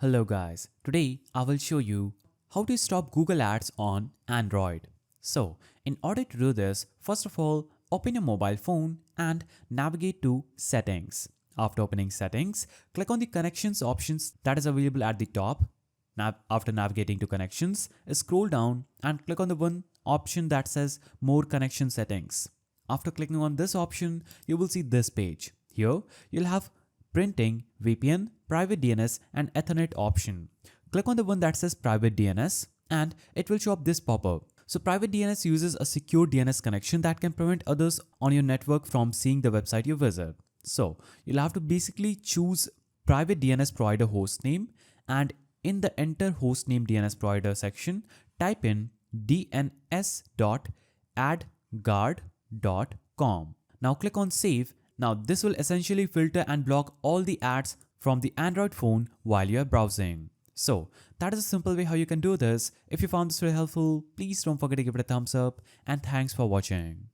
Hello guys, today I will show you how to stop Google Ads on Android. So, in order to do this, first of all, open your mobile phone and navigate to Settings. After opening Settings, click on the Connections options that is available at the top. Now, after navigating to Connections, scroll down and click on the one option that says More Connection Settings. After clicking on this option, you will see this page. Here, you'll have Printing, VPN, Private DNS and Ethernet option. Click on the one that says Private DNS and it will show up this pop-up. So Private DNS uses a secure DNS connection that can prevent others on your network from seeing the website you visit. So you'll have to basically choose Private DNS provider hostname and in the Enter Hostname DNS provider section, type in dns.adguard.com. Now click on Save. Now this will essentially filter and block all the ads from the Android phone while you are browsing. So that is a simple way how you can do this. If you found this very helpful, please don't forget to give it a thumbs up and thanks for watching.